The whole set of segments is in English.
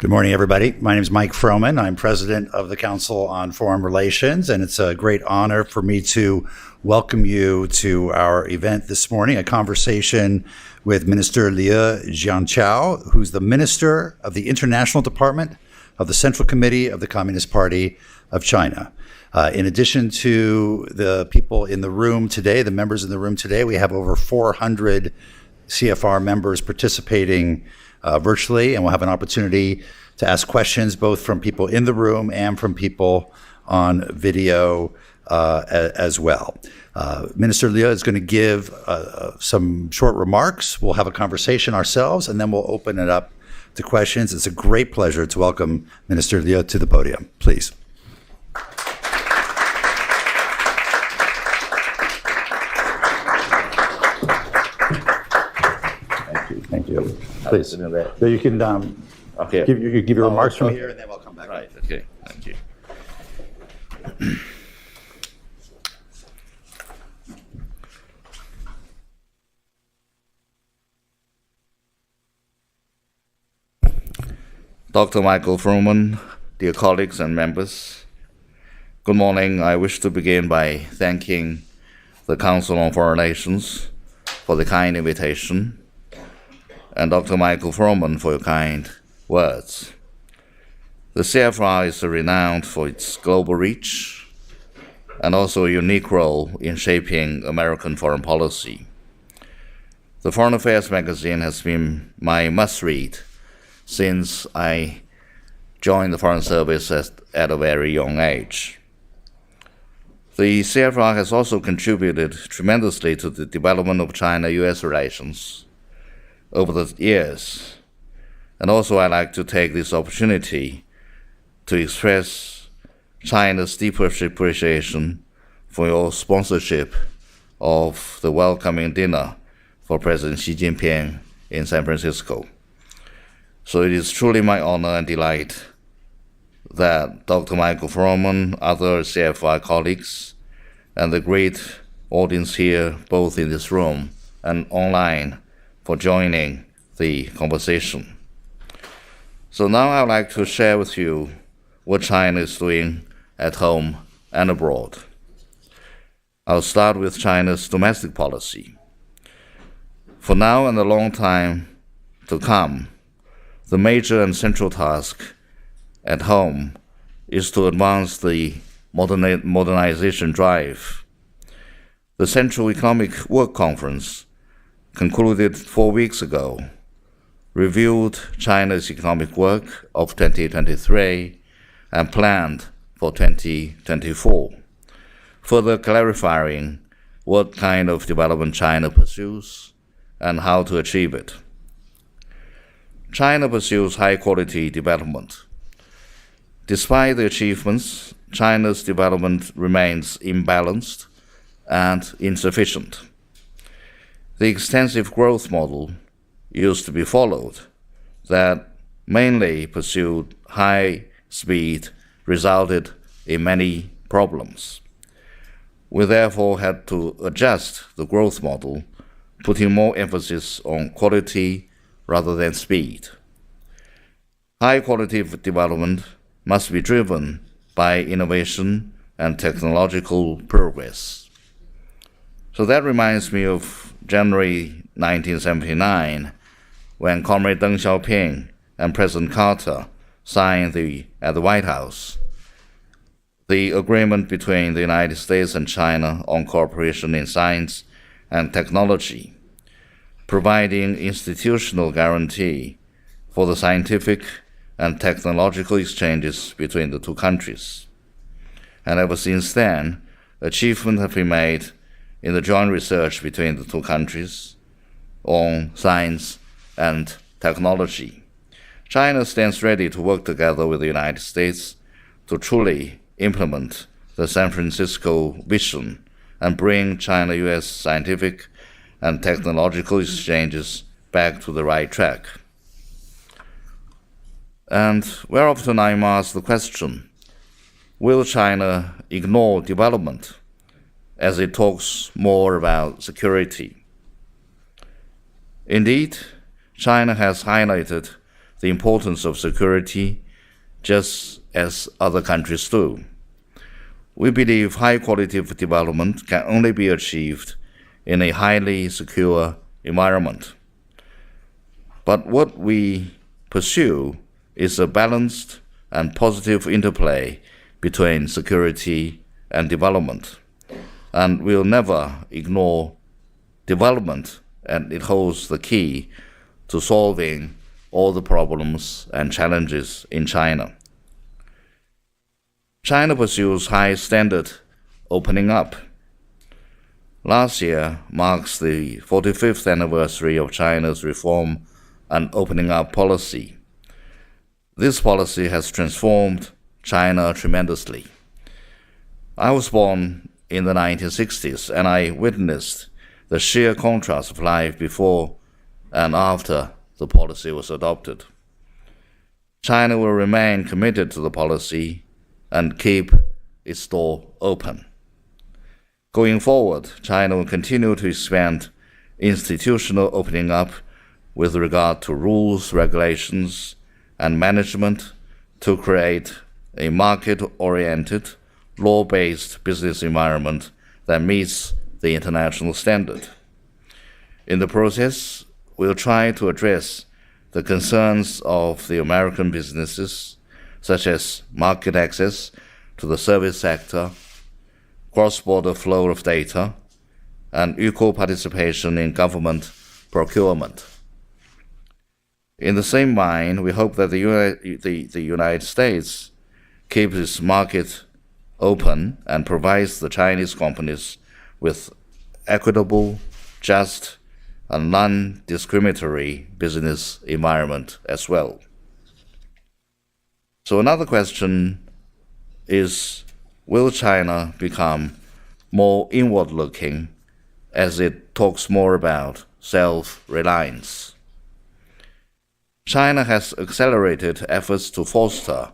Good morning, everybody. My name is Mike Froman. I'm president of the Council on Foreign Relations, and it's a great honor for me to welcome you to our event this morning, a conversation with Minister Liu Jianchao, who's the Minister of the International Department of the Central Committee of the Communist Party of China. In addition to the people in the room today, the members in the room today, we have over 400 CFR members participating virtually, and we'll have an opportunity to ask questions both from people in the room and from people on video as well. Minister Liu is going to give some short remarks. We'll have a conversation ourselves, and then we'll open it up to questions. It's a great pleasure to welcome Minister Liu to the podium. Please. Thank you. Please. So you can Okay. give your remarks from here, and then we'll come back. Right. Okay. Thank you. Dr. Michael Froman, dear colleagues and members, good morning. I wish to begin by thanking the Council on Foreign Relations for the kind invitation, and Dr. Michael Froman for your kind words. The CFR is renowned for its global reach and also a unique role in shaping American foreign policy. The Foreign Affairs magazine has been my must-read since I joined the Foreign Service at a very young age. The CFR has also contributed tremendously to the development of China-US relations over the years. And also I'd like to take this opportunity to express China's deepest appreciation for your sponsorship of the welcoming dinner for President Xi Jinping in San Francisco. So it is truly my honor and delight that Dr. Michael Froman, other CFR colleagues, and the great audience here, both in this room and online, for joining the conversation. So now I would like to share with you what China is doing at home and abroad. I'll start with China's domestic policy. For now and a long time to come, the major and central task at home is to advance the modernization drive. The Central Economic Work Conference, concluded 4 weeks ago, reviewed China's economic work of 2023 and planned for 2024, further clarifying what kind of development China pursues and how to achieve it. China pursues high-quality development. Despite the achievements, China's development remains imbalanced and insufficient. The extensive growth model used to be followed that mainly pursued high speed resulted in many problems. We therefore had to adjust the growth model, putting more emphasis on quality rather than speed. High quality development must be driven by innovation and technological progress. So that reminds me of January 1979, when Comrade Deng Xiaoping and President Carter signed at the White House the agreement between the United States and China on cooperation in science and technology, providing institutional guarantee for the scientific and technological exchanges between the two countries. And ever since then, achievements have been made in the joint research between the two countries on science and technology. China stands ready to work together with the United States to truly implement the San Francisco vision and bring China-US scientific and technological exchanges back to the right track. And very often I'm asked the question, will China ignore development as it talks more about security? Indeed, China has highlighted the importance of security just as other countries do. We believe high quality of development can only be achieved in a highly secure environment. But what we pursue is a balanced and positive interplay between security and development, and we'll never ignore development, and it holds the key to solving all the problems and challenges in China. China pursues high standard opening up. Last year marks the 45th anniversary of China's reform and opening up policy. This policy has transformed China tremendously. I was born in the 1960s, and I witnessed the sheer contrast of life before and after the policy was adopted. China will remain committed to the policy and keep its door open. Going forward, China will continue to expand institutional opening up with regard to rules, regulations, and management to create a market-oriented, law-based business environment that meets the international standard. In the process, we'll try to address the concerns of the American businesses, such as market access to the service sector, cross-border flow of data, and equal participation in government procurement. In the same line, we hope that the United States keeps its market open and provides the Chinese companies with equitable, just, and non-discriminatory business environment as well. So another question is, will China become more inward-looking as it talks more about self-reliance? China has accelerated efforts to foster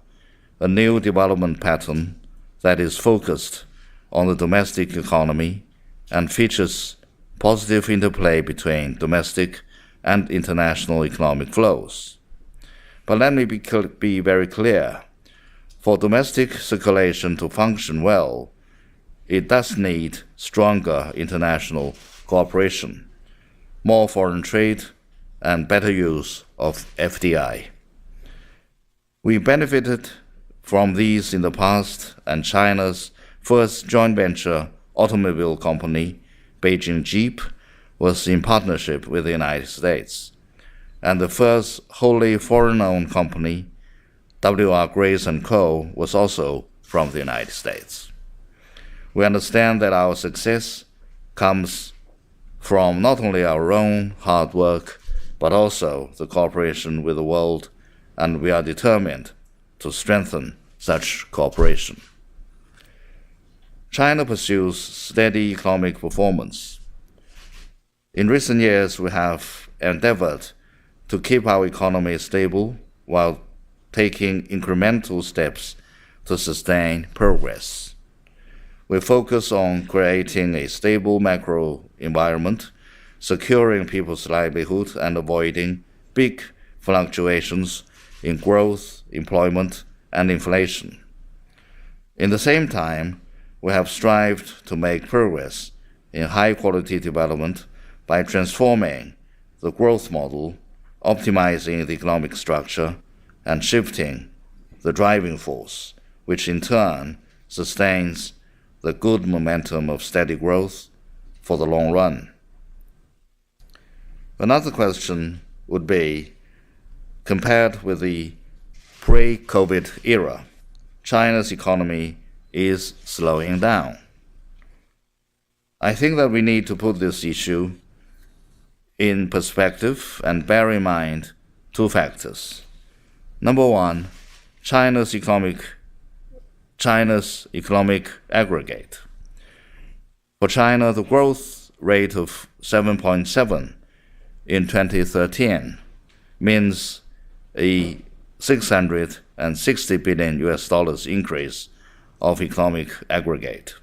a new development pattern that is focused on the domestic economy and features positive interplay between domestic and international economic flows. But let me be very clear. For domestic circulation to function well, it does need stronger international cooperation, more foreign trade, and better use of FDI. We benefited from these in the past, and China's first joint venture automobile company, Beijing Jeep, was in partnership with the United States, and the first wholly foreign-owned company, W.R. Grace & Co., was also from the United States. We understand that our success comes from not only our own hard work, but also the cooperation with the world, and we are determined to strengthen such cooperation. China pursues steady economic performance. In recent years, we have endeavored to keep our economy stable while taking incremental steps to sustain progress. We focus on creating a stable macro environment, securing people's livelihood, and avoiding big fluctuations in growth, employment, and inflation. In the same time, we have strived to make progress in high-quality development by transforming the growth model, optimizing the economic structure, and shifting the driving force, which in turn sustains the good momentum of steady growth for the long run. Another question would be, compared with the pre-COVID era, China's economy is slowing down. I think that we need to put this issue in perspective and bear in mind two factors. Number one, China's economic aggregate. For China, the growth rate of 7.7 in 2013 means a $660 billion increase of economic aggregate,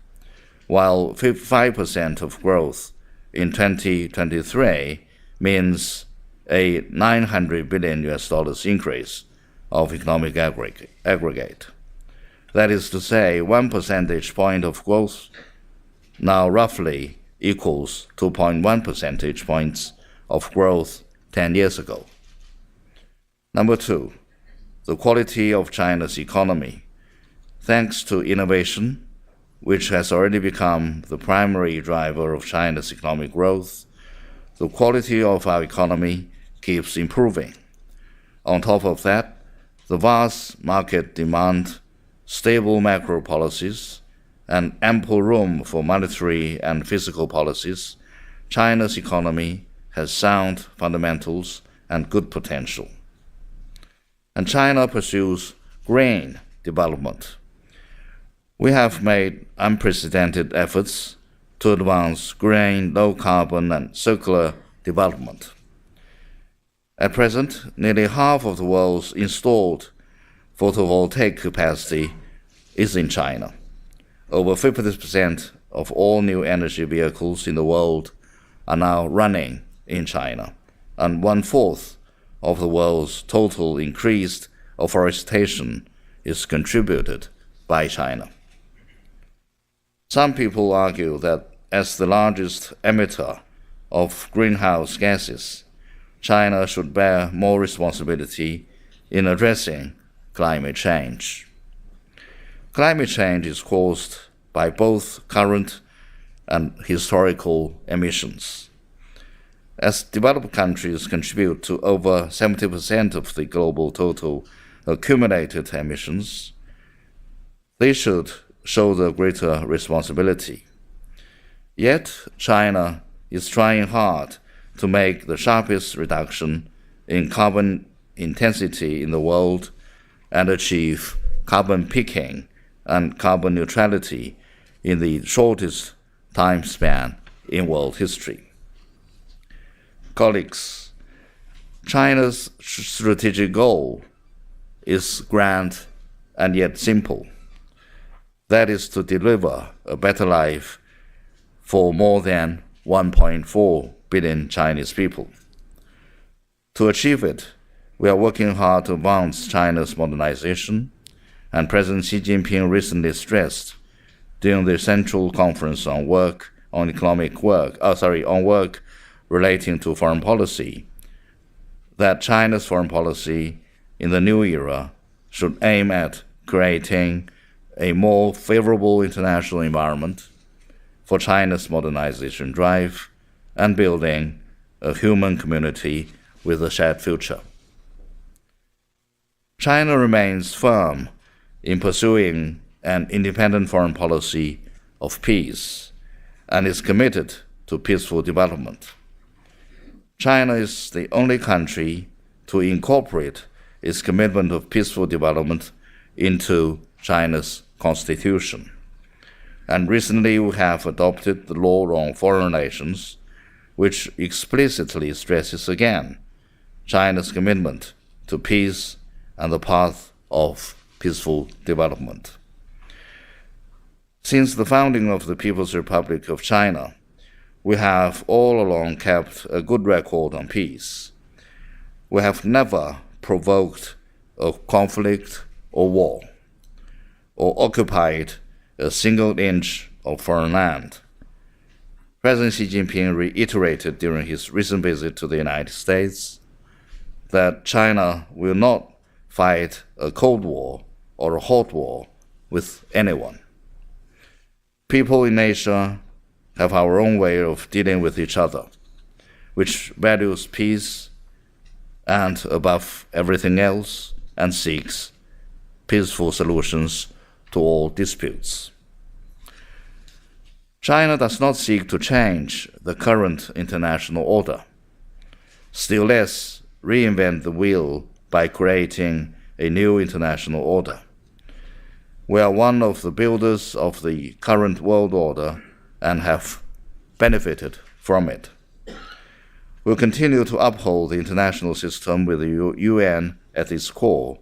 while 5% of growth in 2023 means a $900 billion increase of economic aggregate. That is to say, 1 percentage point of growth now roughly equals 2.1 percentage points of growth 10 years ago. Number two, the quality of China's economy. Thanks to innovation, which has already become the primary driver of China's economic growth, the quality of our economy keeps improving. On top of that, the vast market demand, stable macro policies, and ample room for monetary and fiscal policies, China's economy has sound fundamentals and good potential. And China pursues green development. We have made unprecedented efforts to advance green, low-carbon, and circular development. At present, nearly half of the world's installed photovoltaic capacity is in China. Over 50% of all new energy vehicles in the world are now running in China, and 1/4 of the world's total increased afforestation is contributed by China. Some people argue that as the largest emitter of greenhouse gases, China should bear more responsibility in addressing climate change. Climate change is caused by both current and historical emissions. As developed countries contribute to over 70% of the global total accumulated emissions, they should shoulder greater responsibility. Yet, China is trying hard to make the sharpest reduction in carbon intensity in the world and achieve carbon peaking and carbon neutrality in the shortest time span in world history. Colleagues, China's strategic goal is grand and yet simple. That is to deliver a better life for more than 1.4 billion Chinese people. To achieve it, we are working hard to advance China's modernization, and President Xi Jinping recently stressed during the Central Conference on work relating to foreign policy that China's foreign policy in the new era should aim at creating a more favorable international environment for China's modernization drive and building a human community with a shared future. China remains firm in pursuing an independent foreign policy of peace and is committed to peaceful development. China is the only country to incorporate its commitment of peaceful development into China's constitution. And recently we have adopted the law on foreign relations, which explicitly stresses again China's commitment to peace and the path of peaceful development. Since the founding of the People's Republic of China, we have all along kept a good record on peace. We have never provoked a conflict or war, or occupied a single inch of foreign land. President Xi Jinping reiterated during his recent visit to the United States that China will not fight a cold war or a hot war with anyone. People in Asia have our own way of dealing with each other, which values peace and, above everything else, and seeks peaceful solutions to all disputes. China does not seek to change the current international order, still less reinvent the wheel by creating a new international order. We are one of the builders of the current world order and have benefited from it. We'll continue to uphold the international system with the UN at its core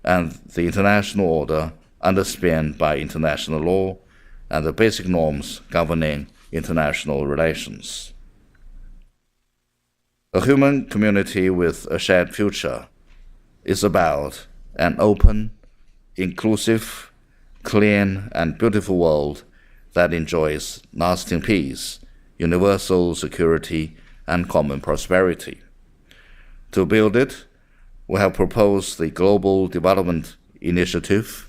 and the international order underpinned by international law and the basic norms governing international relations. A human community with a shared future is about an open, inclusive, clean, and beautiful world that enjoys lasting peace, universal security, and common prosperity. To build it, we have proposed the Global Development Initiative,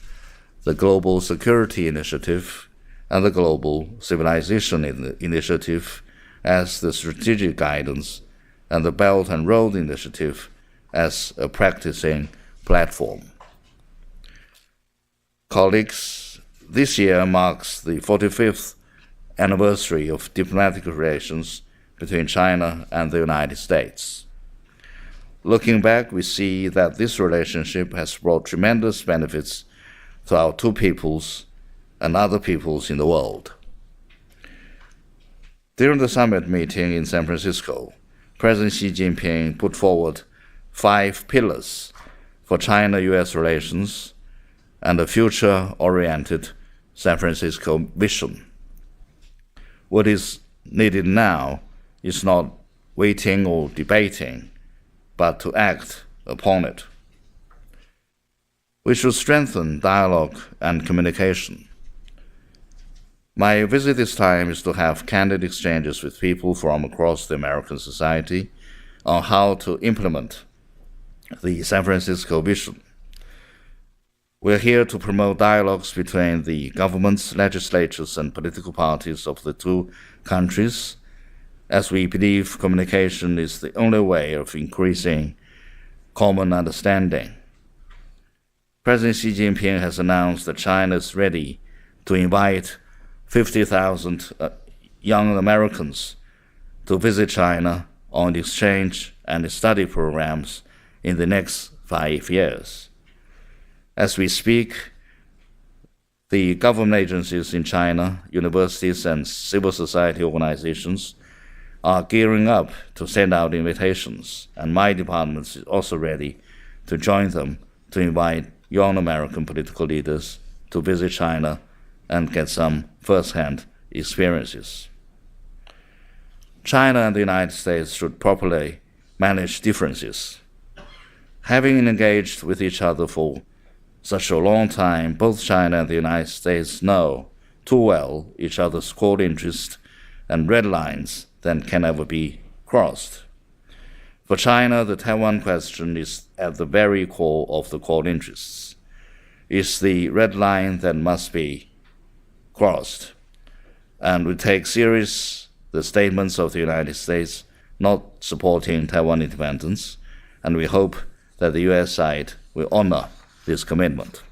the Global Security Initiative, and the Global Civilization Initiative as the strategic guidance, and the Belt and Road Initiative as a practicing platform. Colleagues, this year marks the 45th anniversary of diplomatic relations between China and the United States. Looking back, we see that this relationship has brought tremendous benefits to our two peoples and other peoples in the world. During the summit meeting in San Francisco, President Xi Jinping put forward 5 pillars for China-US relations and a future-oriented San Francisco vision. What is needed now is not waiting or debating, but to act upon it. We should strengthen dialogue and communication. My visit this time is to have candid exchanges with people from across the American society on how to implement the San Francisco vision. We're here to promote dialogues between the governments, legislatures, and political parties of the two countries, as we believe communication is the only way of increasing common understanding. President Xi Jinping has announced that China is ready to invite 50,000 young Americans to visit China on exchange and study programs in the next 5 years. As we speak, the government agencies in China, universities, and civil society organizations are gearing up to send out invitations, and my department is also ready to join them to invite young American political leaders to visit China and get some first-hand experiences. China and the United States should properly manage differences. Having engaged with each other for such a long time, both China and the United States know too well each other's core interests and red lines that can never be crossed. For China, the Taiwan question is at the very core of the core interests. It's the red line that must be crossed, and we take serious the statements of the United States not supporting Taiwan independence, and we hope that the U.S. side will honor this commitment.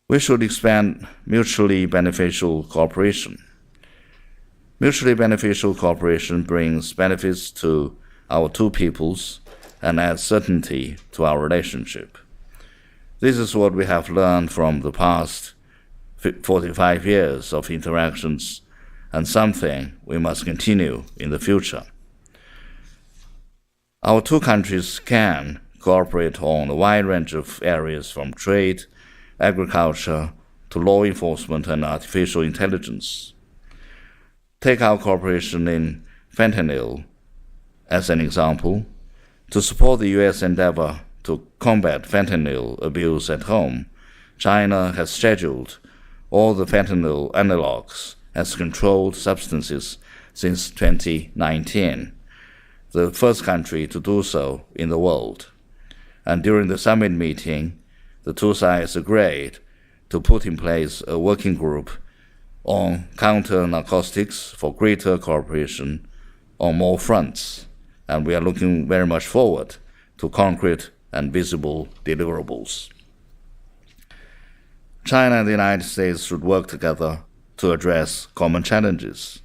We should expand mutually beneficial cooperation. Mutually beneficial cooperation brings benefits to our two peoples and adds certainty to our relationship. This is what we have learned from the past 45 years of interactions, and something we must continue in the future. Our two countries can cooperate on a wide range of areas from trade, agriculture, to law enforcement and artificial intelligence. Take our cooperation in fentanyl as an example. To support the U.S. endeavor to combat fentanyl abuse at home, China has scheduled all the fentanyl analogs as controlled substances since 2019, the first country to do so in the world. And during the summit meeting, the two sides agreed to put in place a working group on counter-narcotics for greater cooperation on more fronts, and we are looking very much forward to concrete and visible deliverables. China and the United States should work together to address common challenges.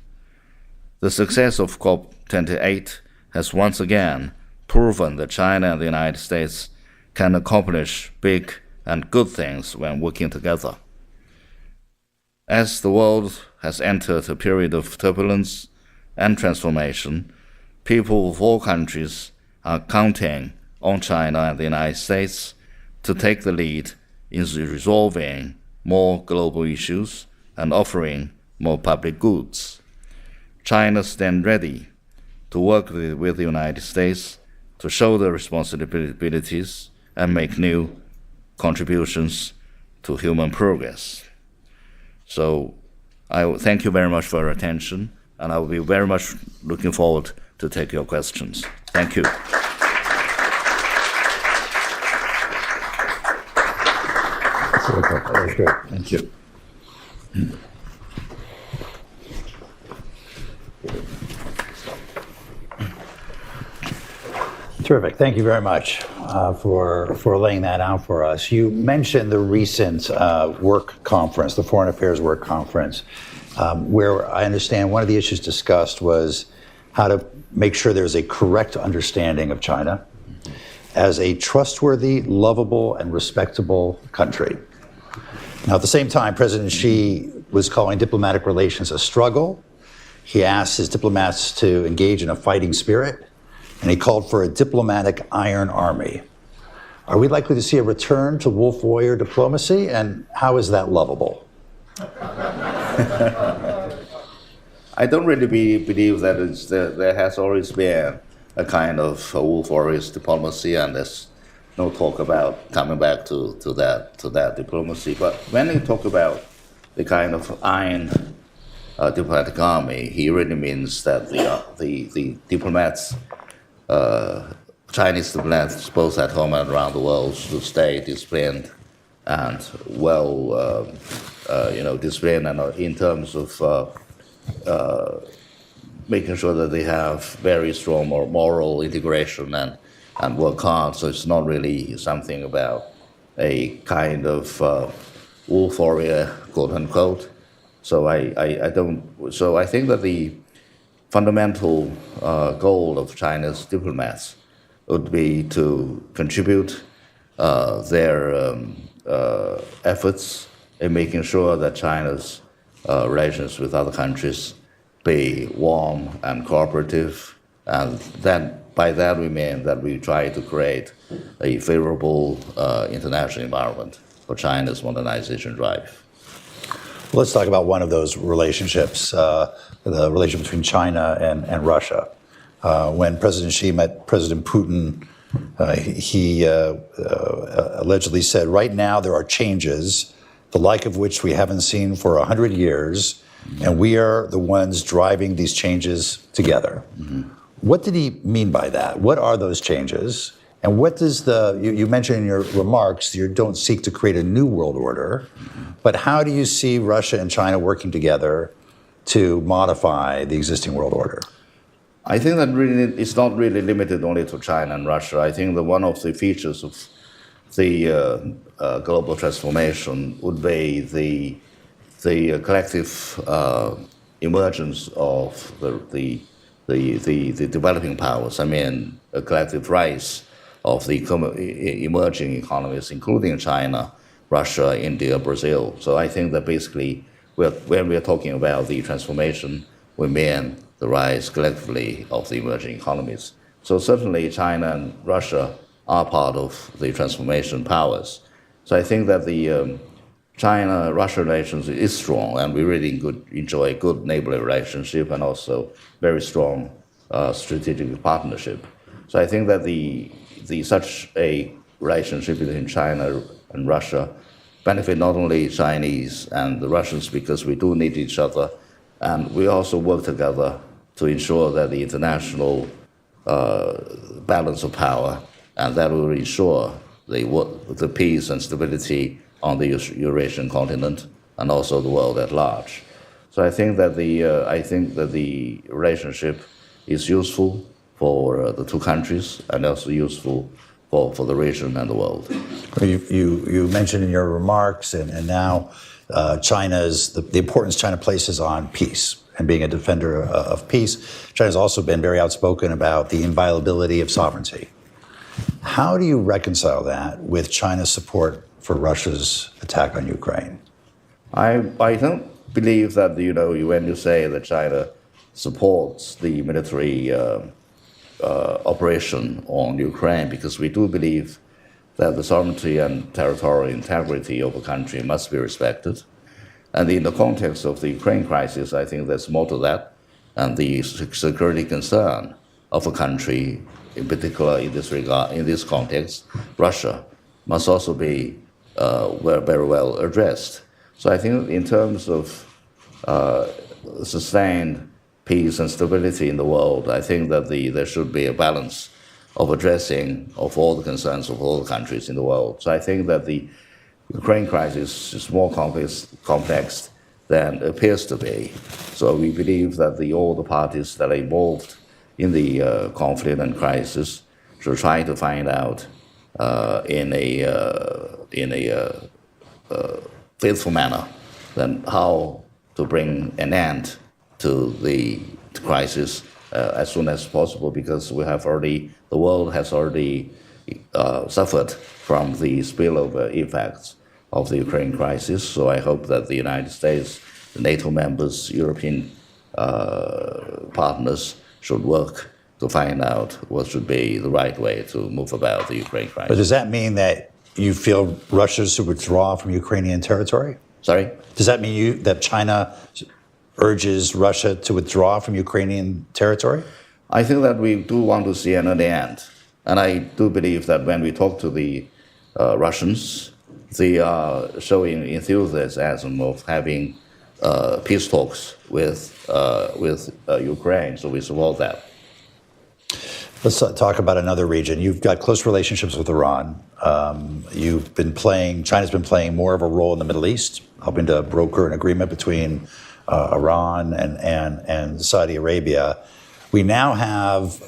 The success of COP28 has once again proven that China and the United States can accomplish big and good things when working together. As the world has entered a period of turbulence and transformation, people of all countries are counting on China and the United States to take the lead in resolving more global issues and offering more public goods. China stands ready to work with the United States to shoulder responsibilities and make new contributions to human progress. So I thank you very much for your attention, and I will be very much looking forward to take your questions. Thank you. Very good. Thank you. Terrific. Thank you very much for laying that out for us. You mentioned the recent work conference, the Foreign Affairs Work Conference, where I understand one of the issues discussed was how to make sure there's a correct understanding of China as a trustworthy, lovable, and respectable country. Now, at the same time, President Xi was calling diplomatic relations a struggle. He asked his diplomats to engage in a fighting spirit, and he called for a diplomatic iron army. Are we likely to see a return to wolf warrior diplomacy, and how is that lovable? I don't really believe that there has always been a kind of wolf warrior diplomacy, and there's no talk about coming back to that diplomacy. But when you talk about the kind of iron diplomatic army, he really means that the diplomats, Chinese diplomats, both at home and around the world, should stay disciplined and disciplined, and in terms of making sure that they have very strong moral integration and work hard. So it's not really something about a kind of wolf warrior, quote unquote. So I think that the fundamental goal of China's diplomats would be to contribute their efforts in making sure that China's relations with other countries be warm and cooperative, and then by that we mean that we try to create a favorable international environment for China's modernization drive. Let's talk about one of those relationships, the relationship between China and Russia. When President Xi met President Putin, he allegedly said, right now there are changes, the like of which we haven't seen for 100 years, and we are the ones driving these changes together. Mm-hmm. What did he mean by that? What are those changes? And what does you mentioned in your remarks, you don't seek to create a new world order, mm-hmm. but how do you see Russia and China working together to modify the existing world order? I think that really it's not really limited only to China and Russia. I think that one of the features of the global transformation would be the collective emergence of the developing powers. I mean, a collective rise of the emerging economies, including China, Russia, India, Brazil. So I think that basically, when we are talking about the transformation, we mean the rise collectively of the emerging economies. So certainly China and Russia are part of the transformation powers. So I think that the China-Russia relations is strong, and we really enjoy a good neighborly relationship and also very strong strategic partnership. So I think that such a relationship between China and Russia benefit not only Chinese and the Russians, because we do need each other, and we also work together to ensure that the international balance of power, and that will ensure the peace and stability on the Eurasian continent and also the world at large. So I think that the relationship is useful for the two countries and also useful for the region and the world. You mentioned in your remarks and now the importance China places on peace and being a defender of peace. China's also been very outspoken about the inviolability of sovereignty. How do you reconcile that with China's support for Russia's attack on Ukraine? I don't believe that, when you say that China supports the military operation on Ukraine, because we do believe that the sovereignty and territorial integrity of a country must be respected. And in the context of the Ukraine crisis, I think there's more to that. And the security concern of a country, in particular in this regard, in this context, Russia, must also be very well addressed. So I think in terms of sustained peace and stability in the world, I think that there should be a balance of addressing of all the concerns of all the countries in the world. So I think that the Ukraine crisis is more complex than it appears to be. So we believe that all the parties that are involved in the conflict and crisis should try to find out in a faithful manner then how to bring an end to the crisis as soon as possible, because the world has already suffered from the spillover effects of the Ukraine crisis. So I hope that the United States, the NATO members, European partners should work to find out what should be the right way to move about the Ukraine crisis. But does that mean that you feel Russia should withdraw from Ukrainian territory? Sorry? Does that mean that China urges Russia to withdraw from Ukrainian territory? I think that we do want to see an end. And I do believe that when we talk to the Russians, they are showing enthusiasm of having peace talks with Ukraine, so we support that. Let's talk about another region. You've got close relationships with Iran. China's been playing more of a role in the Middle East, helping to broker an agreement between Iran and Saudi Arabia. We now have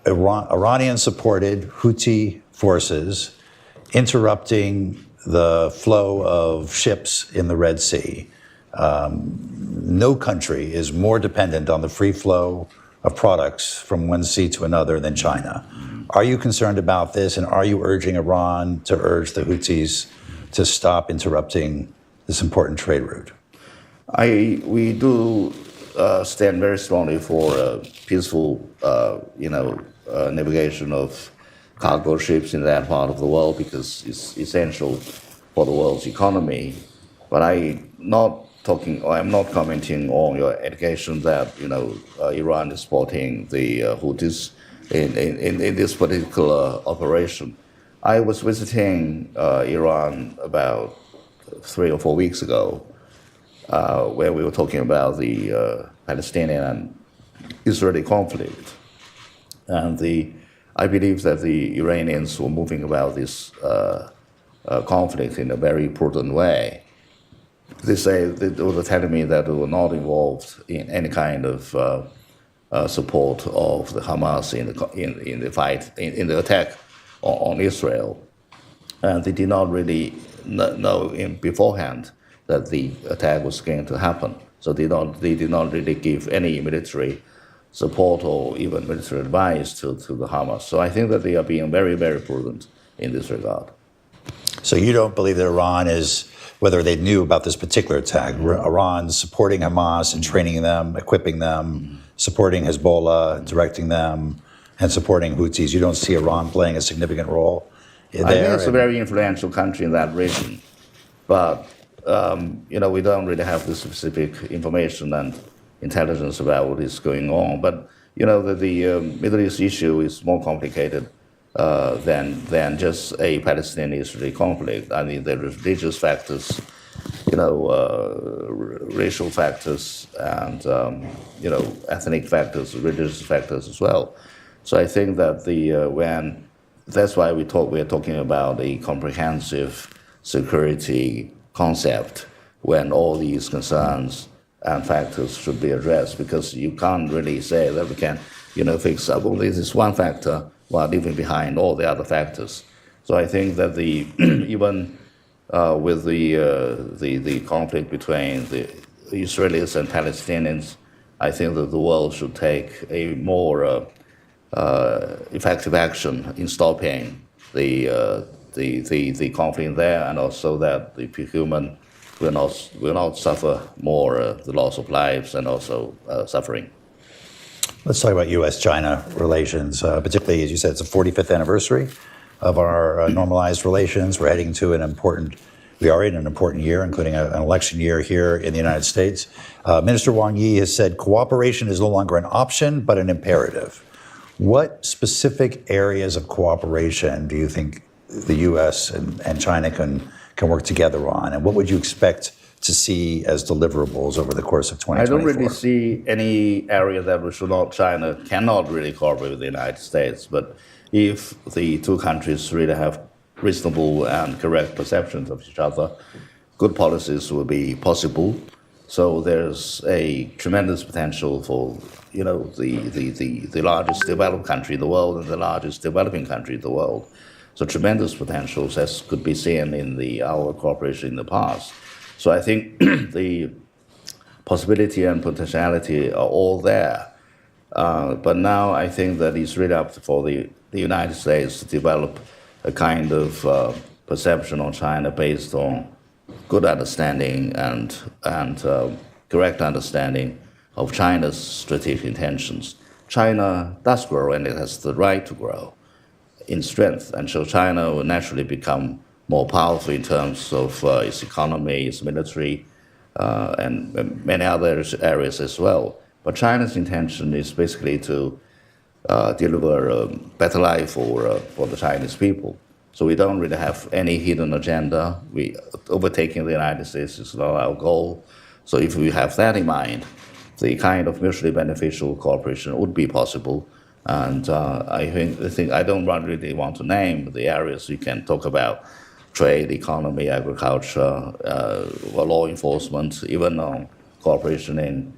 Iranian-supported Houthi forces interrupting the flow of ships in the Red Sea. No country is more dependent on the free flow of products from one sea to another than China. Are you concerned about this, and are you urging Iran to urge the Houthis to stop interrupting this important trade route? We do stand very strongly for peaceful, navigation of cargo ships in that part of the world, because it's essential for the world's economy. But I'm not commenting on your allegation that Iran is supporting the Houthis in this particular operation. I was visiting Iran about 3 or 4 weeks ago, where we were talking about the Palestinian and Israeli conflict, and I believe that the Iranians were moving about this conflict in a very prudent way. They were telling me that they were not involved in any kind of support of the Hamas in the fight, in the attack on Israel, and they did not really know beforehand that the attack was going to happen. So they did not really give any military support or even military advice to the Hamas. So I think that they are being very, very prudent in this regard. So you don't believe that Iran is, whether they knew about this particular attack, Iran's supporting Hamas and training them, equipping them, supporting Hezbollah, directing them, and supporting Houthis. You don't see Iran playing a significant role there? I think it's a very influential country in that region. But, we don't really have the specific information and intelligence about what is going on. But, the Middle East issue is more complicated than just a Palestinian-Israeli conflict. I mean, there are religious factors, racial factors, and ethnic factors, religious factors as well. So I think that that's why we're talking about a comprehensive security concept when all these concerns and factors should be addressed, because you can't really say that we can, fix up only this one factor while leaving behind all the other factors. So I think that even with the conflict between the Israelis and Palestinians, I think that the world should take a more effective action in stopping the conflict there, and also that the human will not suffer more the loss of lives and also suffering. Let's talk about U.S.-China relations, particularly, as you said, it's the 45th anniversary of our normalized relations. We're heading to we are in an important year, including an election year here in the United States. Minister Wang Yi has said cooperation is no longer an option, but an imperative. What specific areas of cooperation do you think the U.S. and China can work together on? And what would you expect to see as deliverables over the course of 2024? I don't really see any area that China cannot really cooperate with the United States. But if the two countries really have reasonable and correct perceptions of each other, good policies will be possible. So there's a tremendous potential for, the largest developed country in the world and the largest developing country in the world. So tremendous potentials as could be seen in our cooperation in the past. So I think the possibility and potentiality are all there. But now I think that it's really up for the United States to develop a kind of perception on China based on good understanding and correct understanding of China's strategic intentions. China does grow and it has the right to grow in strength. And so China will naturally become more powerful in terms of its economy, its military, and many other areas as well. But China's intention is basically to deliver a better life for the Chinese people. So we don't really have any hidden agenda. Overtaking the United States is not our goal. So if we have that in mind, the kind of mutually beneficial cooperation would be possible. And I think I don't really want to name the areas we can talk about: trade, economy, agriculture, law enforcement, even cooperation in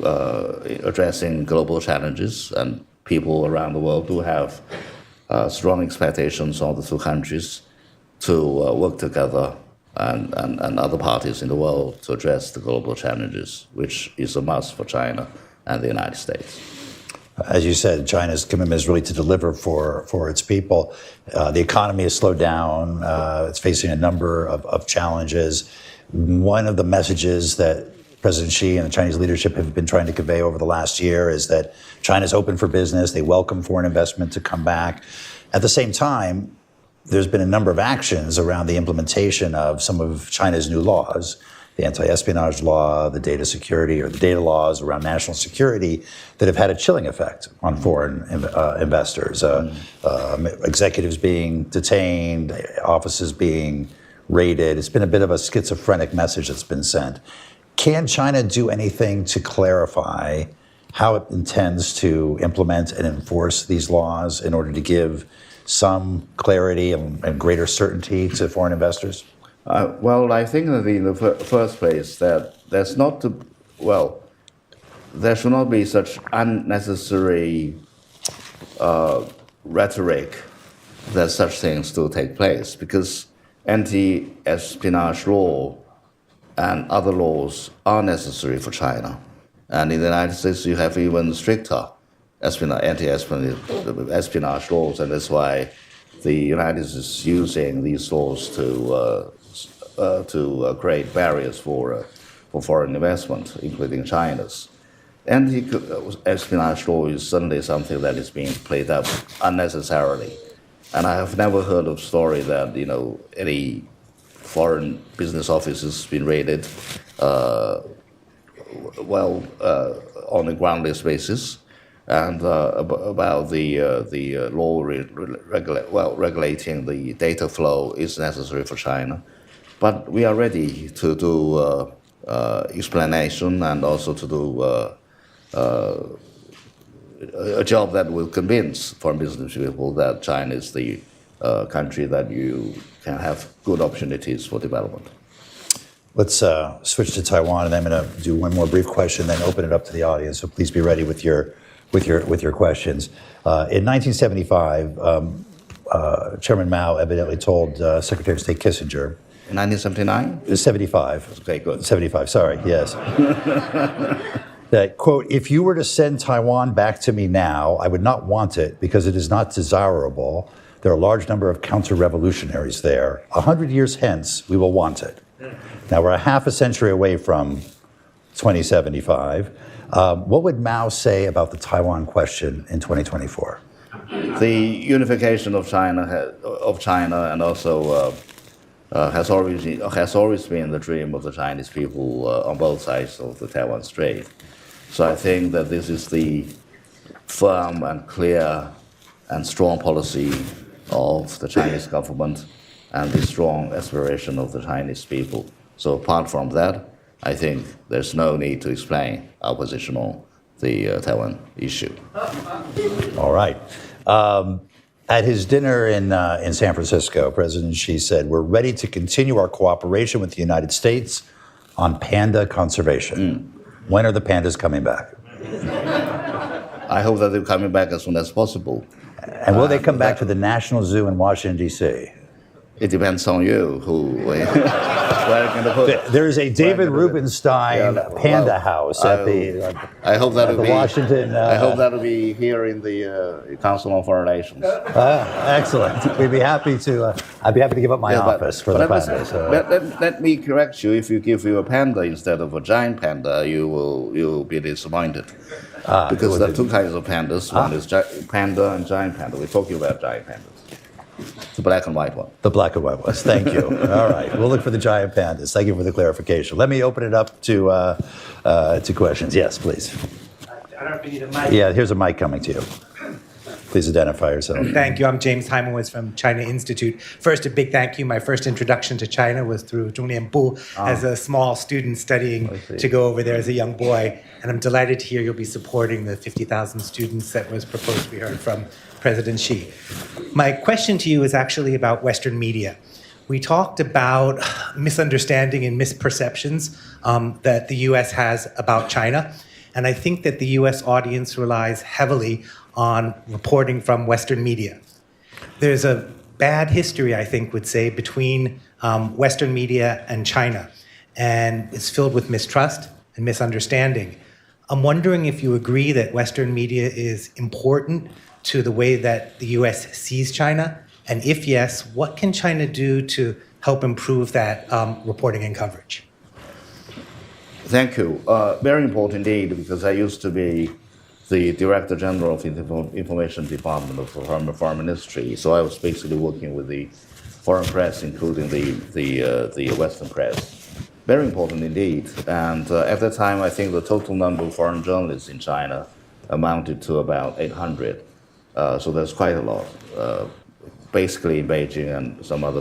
addressing global challenges. And people around the world do have strong expectations of the two countries to work together and other parties in the world to address the global challenges, which is a must for China and the United States. As you said, China's commitment is really to deliver for its people. The economy has slowed down. It's facing a number of challenges. One of the messages that President Xi and the Chinese leadership have been trying to convey over the last year is that China's open for business. They welcome foreign investment to come back. At the same time, there's been a number of actions around the implementation of some of China's new laws, the anti-espionage law, the data security or the data laws around national security, that have had a chilling effect on foreign investors. Executives being detained, offices being raided. It's been a bit of a schizophrenic message that's been sent. Can China do anything to clarify how it intends to implement and enforce these laws in order to give some clarity and greater certainty to foreign investors? Well, I think that in the first place that there should not be such unnecessary rhetoric that such things do take place, because anti-espionage law and other laws are necessary for China. And in the United States, you have even stricter anti-espionage laws, and that's why the United States is using these laws to create barriers for foreign investment, including China's. Anti-espionage law is certainly something that is being played up unnecessarily. And I have never heard of a story that, any foreign business offices been raided on a groundless basis, and about the law regulating the data flow is necessary for China. But we are ready to do explanation and also to do a job that will convince foreign business people that China is the country that you can have good opportunities for development. Let's switch to Taiwan, and I'm going to do one more brief question, then open it up to the audience. So please be ready with your questions. In 1975, Chairman Mao evidently told Secretary of State Kissinger. In 1979? 75. Okay, good. 75. Sorry. Yes. That, quote, "If you were to send Taiwan back to me now, I would not want it because it is not desirable. There are a large number of counter-revolutionaries there. 100 years hence, we will want it." Now, we're a half a century away from 2075. What would Mao say about the Taiwan question in 2024? The unification of China and also has always been the dream of the Chinese people on both sides of the Taiwan Strait. So I think that this is the firm and clear and strong policy of the Chinese government and the strong aspiration of the Chinese people. So apart from that, I think there's no need to explain our position on the Taiwan issue. All right. At his dinner in San Francisco, President Xi said, "We're ready to continue our cooperation with the United States on panda conservation." When are the pandas coming back? I hope that they're coming back as soon as possible. And will they come back to the National Zoo in Washington, D.C.? It depends on you where you're going to put it. There is a David Rubenstein panda house at the I hope that'll be Washington. I hope that'll be here in the Council on Foreign Relations. Excellent. We'd be happy to. I'd be happy to give up my office for the pandas. Let me correct you. If you give you a panda instead of a giant panda, you'll be disappointed. Because there are two kinds of pandas. One is panda and giant panda. We're talking about giant pandas. The black and white one. The black and white ones. Thank you. All right. We'll look for the giant pandas. Thank you for the clarification. Let me open it up to questions. Yes, please. I don't know if you need a mic. Yeah, here's a mic coming to you. Please identify yourself. Thank you. I'm James Heimowitz from China Institute. First, a big thank you. My first introduction to China was through Zhonglianbu as a small student studying to go over there as a young boy. And I'm delighted to hear you'll be supporting the 50,000 students that was proposed, we heard from President Xi. My question to you is actually about Western media. We talked about misunderstanding and misperceptions that the U.S. has about China. And I think that the U.S. audience relies heavily on reporting from Western media. There's a bad history, I think, would say, between Western media and China, and it's filled with mistrust and misunderstanding. I'm wondering if you agree that Western media is important to the way that the U.S. sees China, and if yes, what can China do to help improve that reporting and coverage? Thank you. Very important indeed, because I used to be the Director General of the Information Department of the Foreign Ministry. So I was basically working with the foreign press, including the Western press. Very important indeed. And at that time, I think the total number of foreign journalists in China amounted to about 800. So that's quite a lot. Basically in Beijing and some other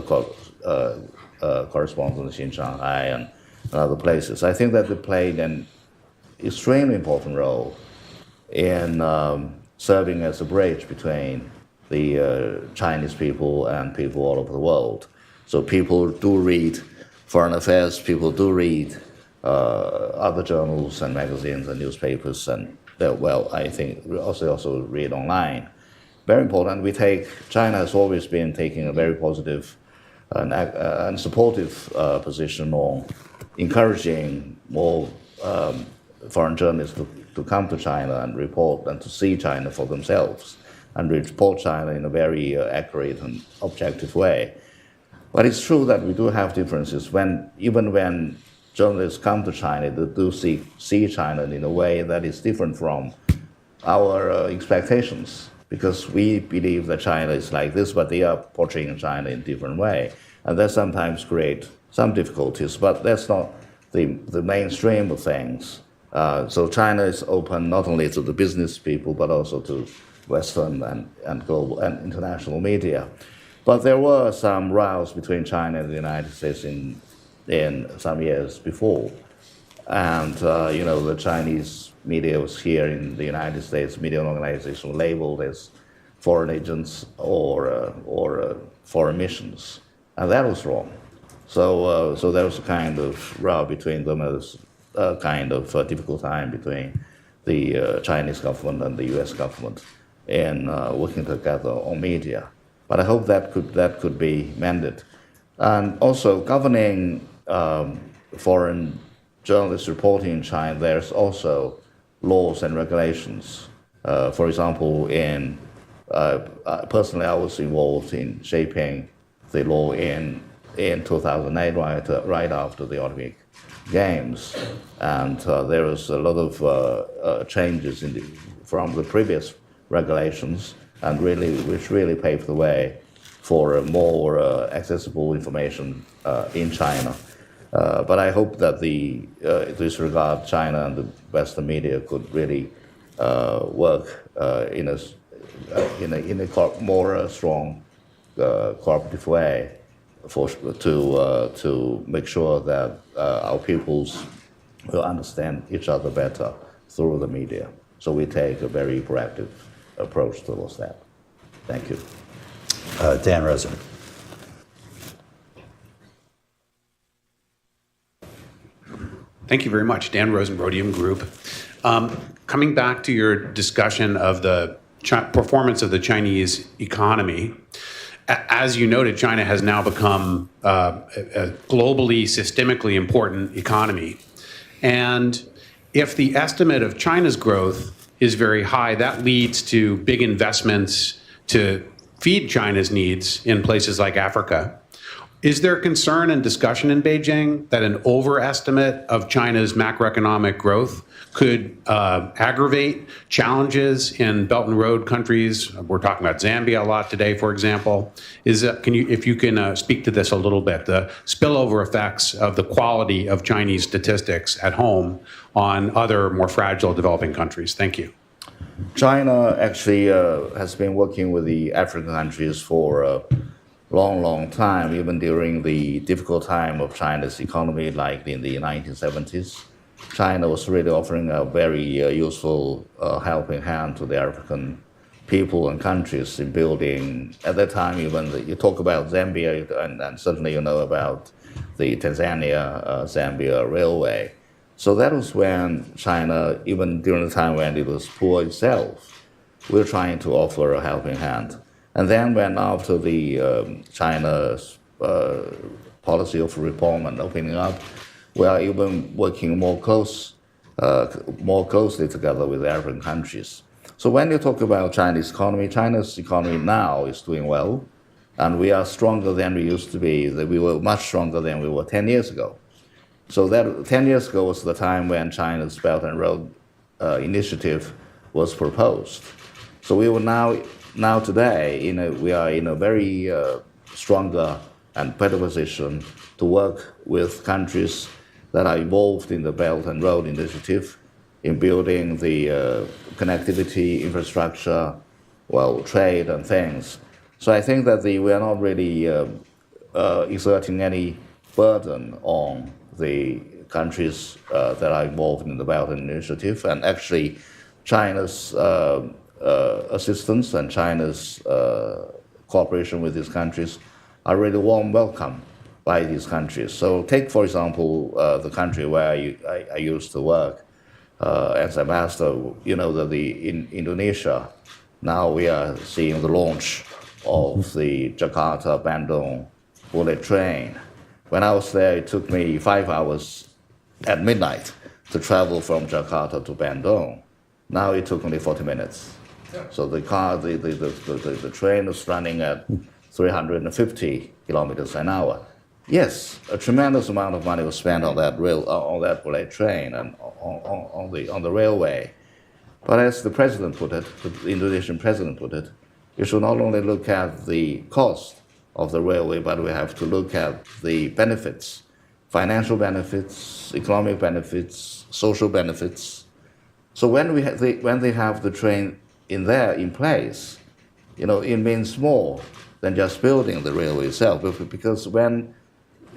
correspondents in Shanghai and other places. I think that they played an extremely important role in serving as a bridge between the Chinese people and people all over the world. So people do read foreign affairs, people do read other journals and magazines and newspapers, and I think also read online. Very important. China has always been taking a very positive and supportive position on encouraging more foreign journalists to come to China and report and to see China for themselves and report China in a very accurate and objective way. But it's true that we do have differences. Even when journalists come to China, they do see China in a way that is different from our expectations, because we believe that China is like this, but they are portraying China in a different way. And that sometimes creates some difficulties, but that's not the mainstream of things. So China is open not only to the business people, but also to Western and global and international media. But there were some rows between China and the United States in some years before. And, the Chinese media was here in the United States, media organizations were labeled as foreign agents or foreign missions. And that was wrong. So there was a kind of row between them. There was a kind of difficult time between the Chinese government and the U.S. government in working together on media. But I hope that could be mended. And also governing foreign journalists reporting in China, there's also laws and regulations. For example, personally, I was involved in shaping the law in 2008, right after the Olympic Games, and there was a lot of changes from the previous regulations, and which really paved the way for more accessible information in China. But I hope that in this regard, China and the Western media could really work in a more strong cooperative way to make sure that our peoples will understand each other better through the media. So we take a very proactive approach towards that. Thank you. Dan Rosen. Thank you very much. Dan Rosen, Rhodium Group. Coming back to your discussion of the performance of the Chinese economy, as you noted, China has now become a globally, systemically important economy. And if the estimate of China's growth is very high, that leads to big investments to feed China's needs in places like Africa. Is there concern and discussion in Beijing that an overestimate of China's macroeconomic growth could aggravate challenges in Belt and Road countries? We're talking about Zambia a lot today, for example. If you can speak to this a little bit, the spillover effects of the quality of Chinese statistics at home on other more fragile developing countries? Thank you. China actually has been working with the African countries for a long time, even during the difficult time of China's economy, like in the 1970s. China was really offering a very useful helping hand to the African people and countries in building, at that time, even you talk about Zambia, and certainly you know about the Tanzania-Zambia railway. So that was when China, even during the time when it was poor itself, we were trying to offer a helping hand. And then when after the China's policy of reform and opening up, we are even working more closely together with African countries. So when you talk about Chinese economy now is doing well, and we are stronger than we used to be. We were much stronger than we were 10 years ago. So that 10 years ago was the time when China's Belt and Road Initiative was proposed. So we were now today, we are in a very stronger and better position to work with countries that are involved in the Belt and Road Initiative, in building the connectivity, infrastructure, trade and things. So I think that we are not really exerting any burden on the countries that are involved in the Belt and Initiative, and actually China's assistance and China's cooperation with these countries are really warm welcome by these countries. So take, for example, the country where I used to work as ambassador. You know that in Indonesia, now we are seeing the launch of the Jakarta-Bandung bullet train. When I was there, it took me 5 hours at midnight to travel from Jakarta to Bandung. Now it took only 40 minutes. So the train was running at 350 kilometers an hour. Yes, a tremendous amount of money was spent on that bullet train and on the railway. But as the president put it, the Indonesian president put it, you should not only look at the cost of the railway, but we have to look at the benefits, financial benefits, economic benefits, social benefits. So when they have the train in place, it means more than just building the railway itself. Because when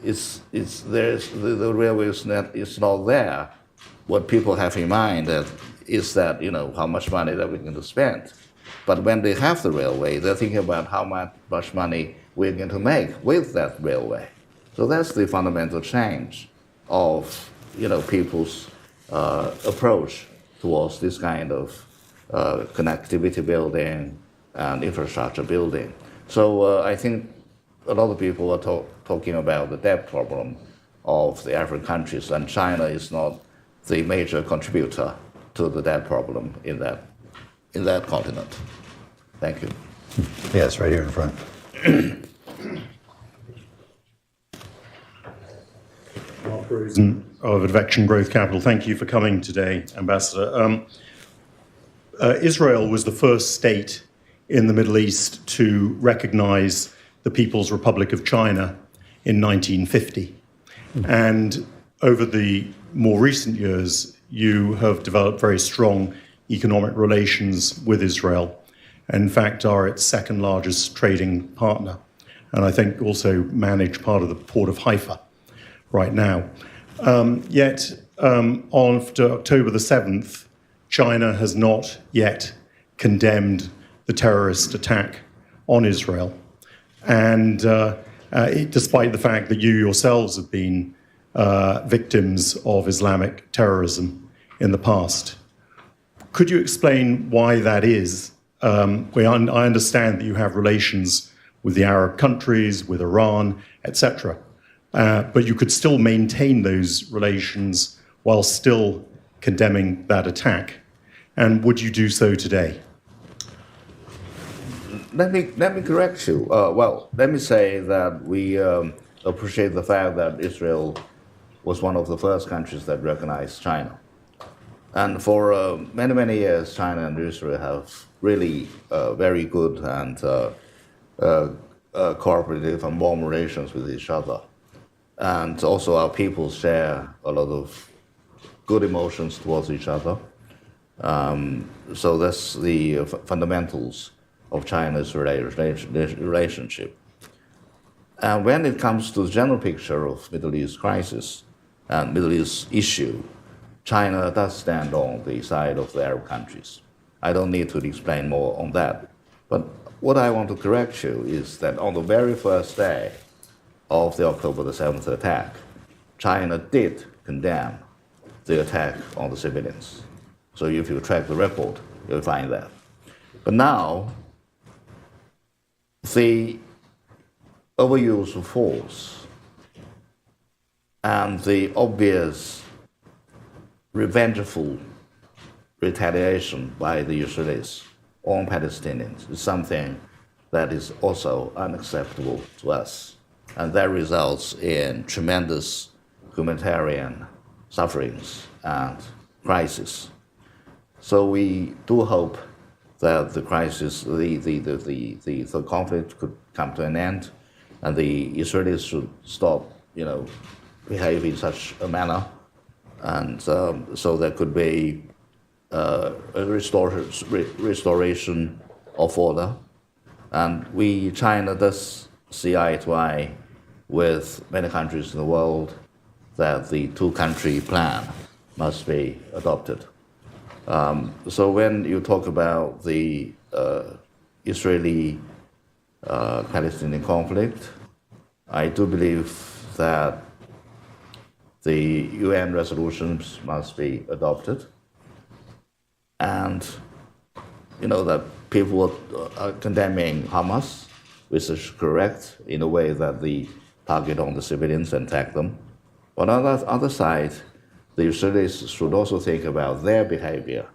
the railway is not there, what people have in mind is that how much money that we're going to spend. But when they have the railway, they're thinking about how much money we're going to make with that railway. So that's the fundamental change of people's approach towards this kind of connectivity building and infrastructure building. So I think a lot of people are talking about the debt problem of the African countries, and China is not the major contributor to the debt problem in that continent. Thank you. Yes, right here in front. Mark Rosen of Advection Growth Capital. Thank you for coming today, Ambassador. Israel was the first state in the Middle East to recognize the People's Republic of China in 1950. And over the more recent years, you have developed very strong economic relations with Israel. In fact, are its second largest trading partner, and I think also manage part of the port of Haifa right now. Yet, on October the 7th, China has not yet condemned the terrorist attack on Israel. And despite the fact that you yourselves have been victims of Islamic terrorism in the past. Could you explain why that is? I understand that you have relations with the Arab countries, with Iran, etc. But you could still maintain those relations while still condemning that attack. And would you do so today? Let me correct you. Let me say that we appreciate the fact that Israel was one of the first countries that recognized China. And for many, many years, China and Israel have really very good and cooperative and warm relations with each other. And also our people share a lot of good emotions towards each other. So that's the fundamentals of China's relationship. And when it comes to the general picture of Middle East crisis and Middle East issue, China does stand on the side of the Arab countries. I don't need to explain more on that. But what I want to correct you is that on the very first day of the October the 7th attack, China did condemn the attack on the civilians. So if you track the record, you'll find that. But now, the overuse of force and the obvious revengeful retaliation by the Israelis on Palestinians is something that is also unacceptable to us. And that results in tremendous humanitarian sufferings and crisis. So we do hope that the crisis, the conflict could come to an end, and the Israelis should stop, behave in such a manner, and so there could be a restoration of order. And China does see eye to eye with many countries in the world that the two-country plan must be adopted. So when you talk about the Israeli-Palestinian conflict, I do believe that the UN resolutions must be adopted, and that people are condemning Hamas, which is correct in a way that they target on the civilians and attack them. But on the other side, the Israelis should also think about their behavior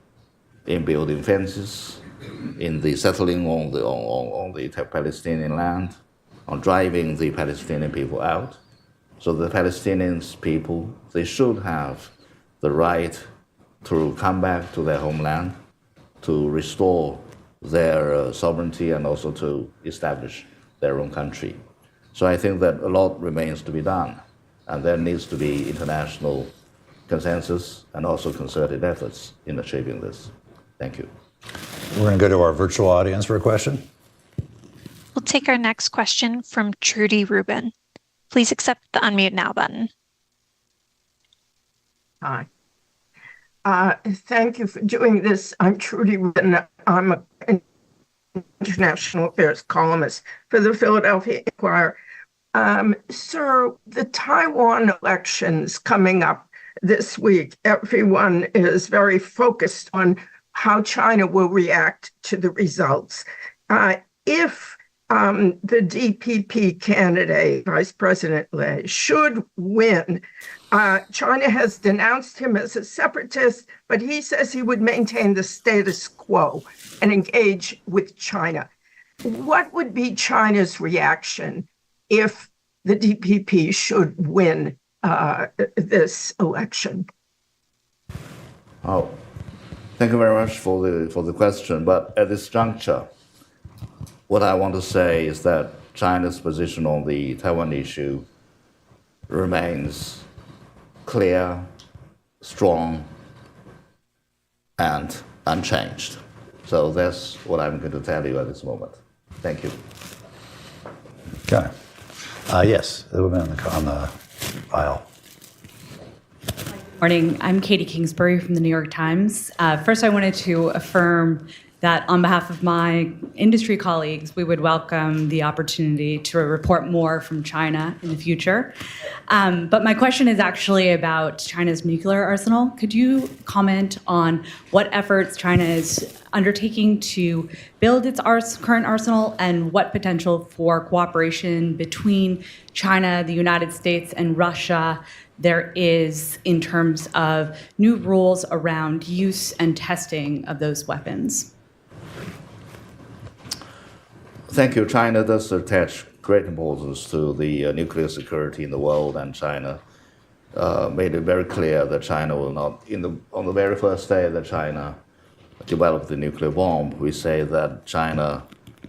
in building fences, in the settling on the Palestinian land, on driving the Palestinian people out. So the Palestinian people, they should have the right to come back to their homeland, to restore their sovereignty and also to establish their own country. So I think that a lot remains to be done, and there needs to be international consensus and also concerted efforts in achieving this. Thank you. We're going to go to our virtual audience for a question. We'll take our next question from Trudy Rubin. Please accept the unmute now button. Hi. Thank you for doing this. I'm Trudy Rubin. I'm an international affairs columnist for the Philadelphia Inquirer. Sir, the Taiwan elections coming up this week, everyone is very focused on how China will react to the results. If the DPP candidate, Vice President Liu, should win, China has denounced him as a separatist, but he says he would maintain the status quo and engage with China. What would be China's reaction if the DPP should win this election? Oh, thank you very much for the question. But at this juncture, what I want to say is that China's position on the Taiwan issue remains clear, strong, and unchanged. So that's what I'm going to tell you at this moment. Thank you. Okay. Yes, the woman on the aisle. Morning. I'm Katie Kingsbury from the New York Times. First, I wanted to affirm that on behalf of my industry colleagues, we would welcome the opportunity to report more from China in the future. But my question is actually about China's nuclear arsenal. Could you comment on what efforts China is undertaking to build its current arsenal and what potential for cooperation between China, the United States, and Russia there is in terms of new rules around use and testing of those weapons? Thank you. China does attach great importance to the nuclear security in the world, and China made it very clear that China will not, on the very first day that China developed the nuclear bomb, we say that China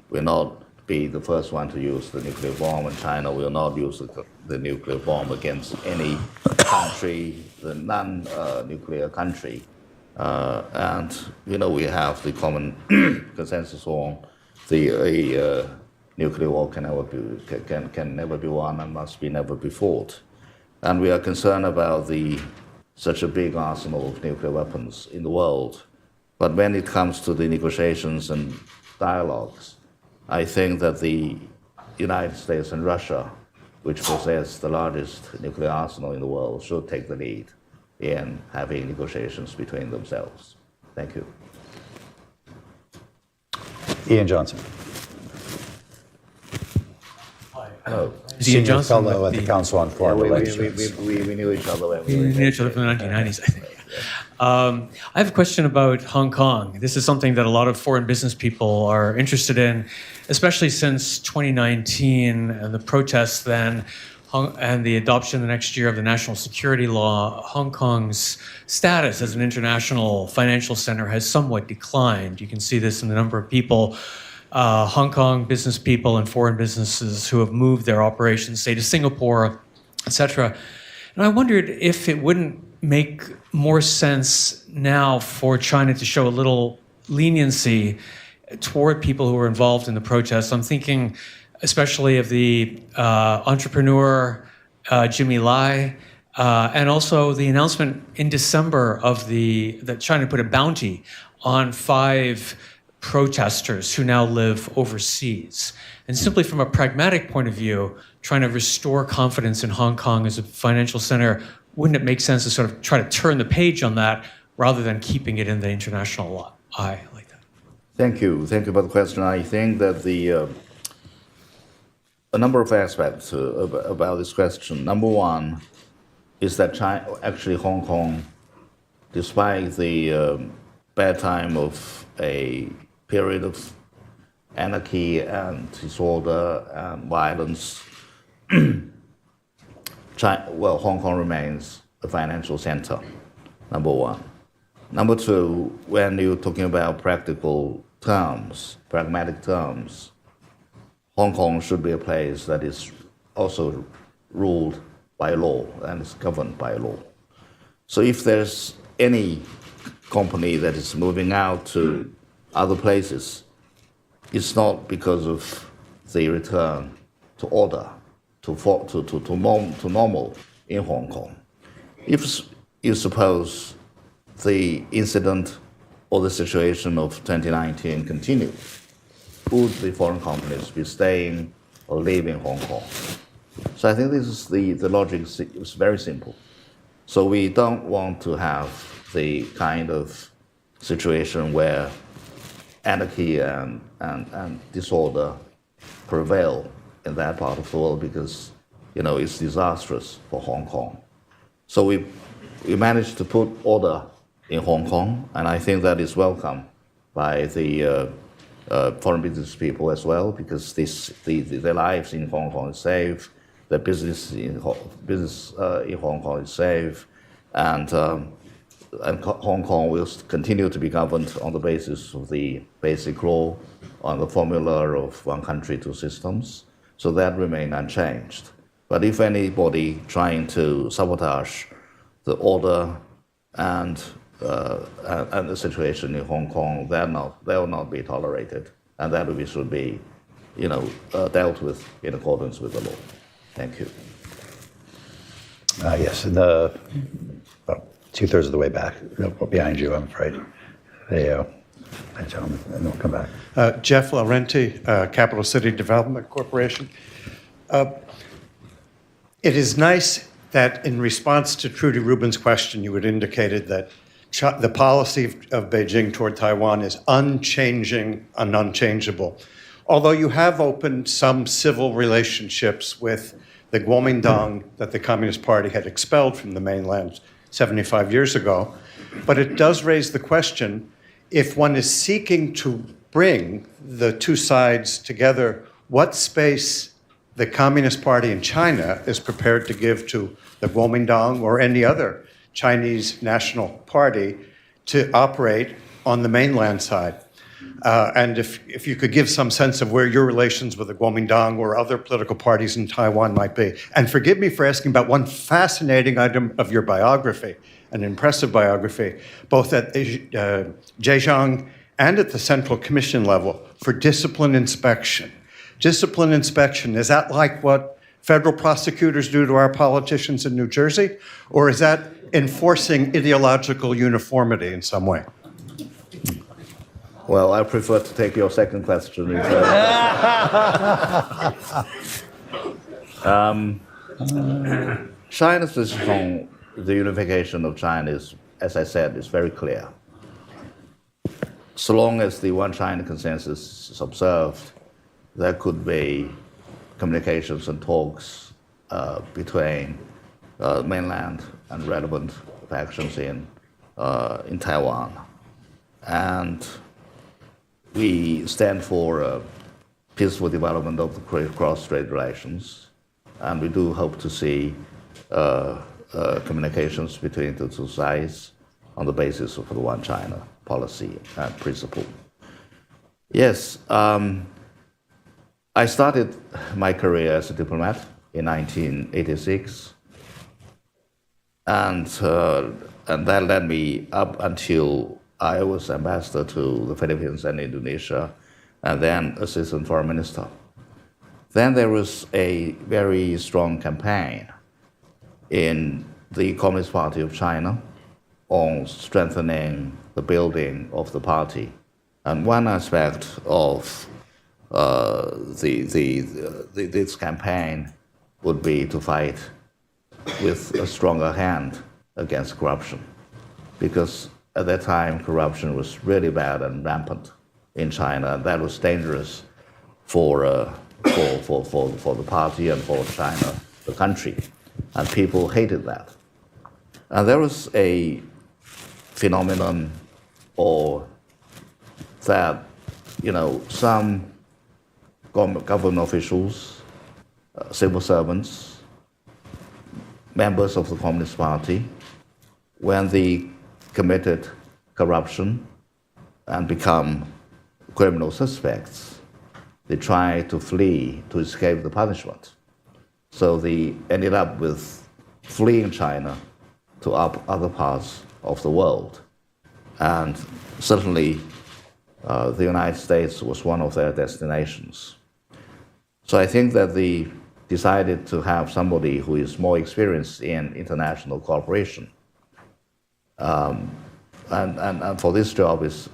will not be the first one to use the nuclear bomb, and China will not use the nuclear bomb against any country, the non-nuclear country. And, we have the common consensus on the nuclear war can never be won and must be never be fought. And we are concerned about such a big arsenal of nuclear weapons in the world. But when it comes to the negotiations and dialogues, I think that the United States and Russia, which possess the largest nuclear arsenal in the world, should take the lead in having negotiations between themselves. Thank you. Ian Johnson. Hello. Senior Johnson fellow at the Council on Foreign Relations. We knew each other when We knew each other from the 1990s, I think. I have a question about Hong Kong. This is something that a lot of foreign business people are interested in, especially since 2019 and the protests then and the adoption the next year of the national security law. Hong Kong's status as an international financial center has somewhat declined. You can see this in the number of people, Hong Kong business people and foreign businesses who have moved their operations, say, to Singapore, etc. And I wondered if it wouldn't make more sense now for China to show a little leniency toward people who were involved in the protests. I'm thinking especially of the entrepreneur Jimmy Lai, and also the announcement in December that China put a bounty on 5 protesters who now live overseas. And simply from a pragmatic point of view, trying to restore confidence in Hong Kong as a financial center, wouldn't it make sense to sort of try to turn the page on that rather than keeping it in the international eye like that? Thank you. Thank you for the question. I think that a number of aspects about this question. Number one is that Hong Kong, despite the bad time of a period of anarchy and disorder and violence, Hong Kong remains a financial center, number one. Number two, when you're talking about pragmatic terms, Hong Kong should be a place that is also ruled by law and is governed by law. So if there's any company that is moving out to other places, it's not because of the return to order, to normal in Hong Kong. If you suppose the incident or the situation of 2019 continued, would the foreign companies be staying or leaving Hong Kong? So I think this is the logic is very simple. So we don't want to have the kind of situation where anarchy and disorder prevail in that part of the world because, it's disastrous for Hong Kong. So we managed to put order in Hong Kong, and I think that is welcome by the foreign business people as well, because their lives in Hong Kong is safe, their business in Hong Kong is safe, and Hong Kong will continue to be governed on the basis of the basic law, on the formula of one country, 2 systems. So that remain unchanged. But if anybody trying to sabotage the order and and the situation in Hong Kong, they will not be tolerated, and that we should be, dealt with in accordance with the law. Thank you. Yes, in the two-thirds of the way back, behind you, I'm afraid. That gentleman, and we'll come back. Jeff Laurenti, Capital City Development Corporation. It is nice that in response to Trudy Rubin's question, you had indicated that the policy of Beijing toward Taiwan is unchanging and unchangeable. Although you have opened some civil relationships with the Kuomintang that the Communist Party had expelled from the mainland 75 years ago, but it does raise the question, if one is seeking to bring the two sides together, what space the Communist Party in China is prepared to give to the Kuomintang or any other Chinese national party to operate on the mainland side. And if you could give some sense of where your relations with the Kuomintang or other political parties in Taiwan might be. And forgive me for asking about one fascinating item of your biography, an impressive biography, both at Zhejiang and at the Central Commission level for discipline inspection. Discipline inspection, is that like what federal prosecutors do to our politicians in New Jersey? Or is that enforcing ideological uniformity in some way? Well, I prefer to take your second question. China's position on the unification of China is, as I said, is very clear. So long as the One China consensus is observed, there could be communications and talks between mainland and relevant factions in Taiwan. And we stand for peaceful development of the cross-strait relations, and we do hope to see communications between the two sides on the basis of the One China policy and principle. Yes, I started my career as a diplomat in 1986, and that led me up until I was ambassador to the Philippines and Indonesia, and then assistant foreign minister. Then there was a very strong campaign in the Communist Party of China on strengthening the building of the party. And one aspect of this campaign would be to fight with a stronger hand against corruption, because at that time corruption was really bad and rampant in China, and that was dangerous for the party and for China, the country, and people hated that. And there was a phenomenon, or that some government officials, civil servants, members of the Communist Party, when they committed corruption and become criminal suspects, they tried to flee to escape the punishment. So they ended up with fleeing China to other parts of the world. And certainly the United States was one of their destinations. So I think that they decided to have somebody who is more experienced in international cooperation. And for this job is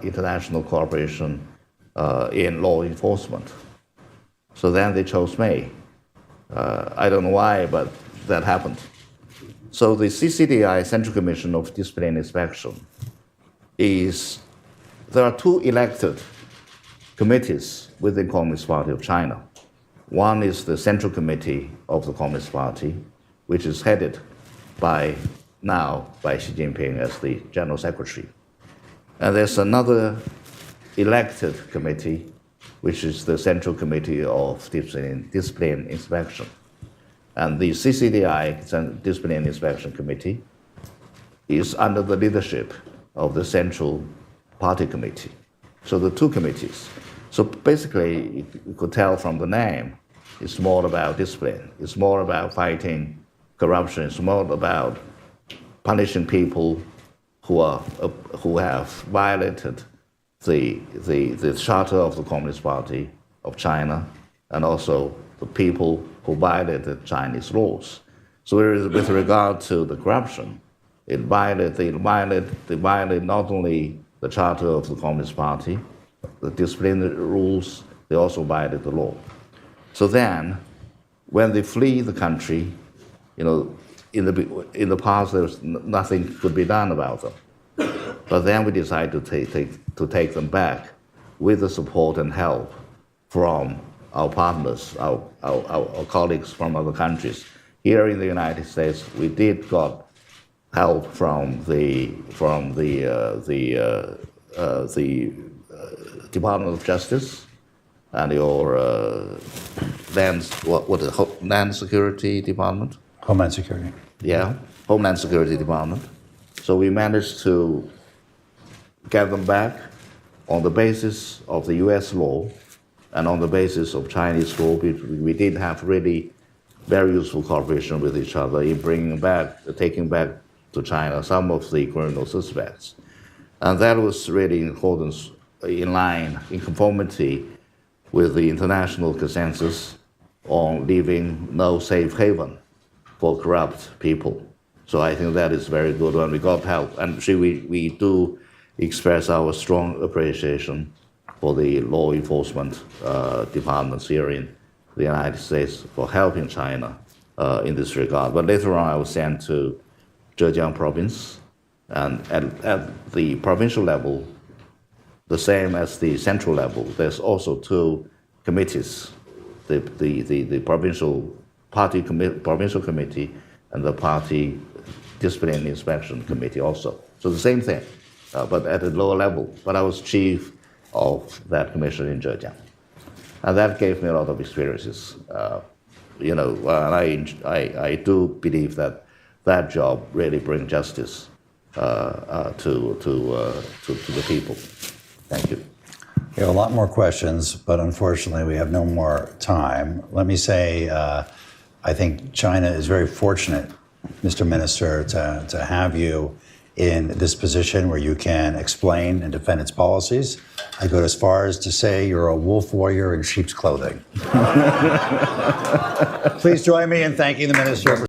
international cooperation in law enforcement. So then they chose me. I don't know why, but that happened. So the CCDI, Central Commission of Discipline Inspection, there are two elected committees within the Communist Party of China. One is the Central Committee of the Communist Party, which is headed by Xi Jinping as the General Secretary. And there's another elected committee, which is the Central Committee of Discipline Inspection. And the CCDI, Discipline Inspection Committee, is under the leadership of the Central Party Committee. So the two committees. So basically, you could tell from the name, it's more about discipline. It's more about fighting corruption. It's more about punishing people who have violated the charter of the Communist Party of China, and also the people who violated Chinese laws. So with regard to the corruption, they violate not only the charter of the Communist Party, the disciplinary rules, they also violate the law. So then, when they flee the country, in the past there was nothing could be done about them. But then we decided to take them back with the support and help from our partners, our colleagues from other countries. Here in the United States, we did got help from the Department of Justice and your Land Security Department. Homeland Security. Yeah, Homeland Security Department. So we managed to get them back on the basis of the U.S. law and on the basis of Chinese law. We did have really very useful cooperation with each other in taking back to China some of the criminal suspects. And that was really in accordance, in conformity with the international consensus on leaving no safe haven for corrupt people. So I think that is very good when we got help. And we do express our strong appreciation for the law enforcement departments here in the United States for helping China in this regard. But later on, I was sent to Zhejiang province, and at the provincial level, the same as the central level, there's also two committees, the provincial committee and the party discipline inspection committee also. So the same thing, but at a lower level. But I was chief of that commission in Zhejiang. And that gave me a lot of experiences. And I do believe that job really brings justice to the people. Thank you. We have a lot more questions, but unfortunately we have no more time. Let me say, I think China is very fortunate, Mr. Minister, to have you in this position where you can explain and defend its policies. I go as far as to say you're a wolf warrior in sheep's clothing. Please join me in thanking the Minister for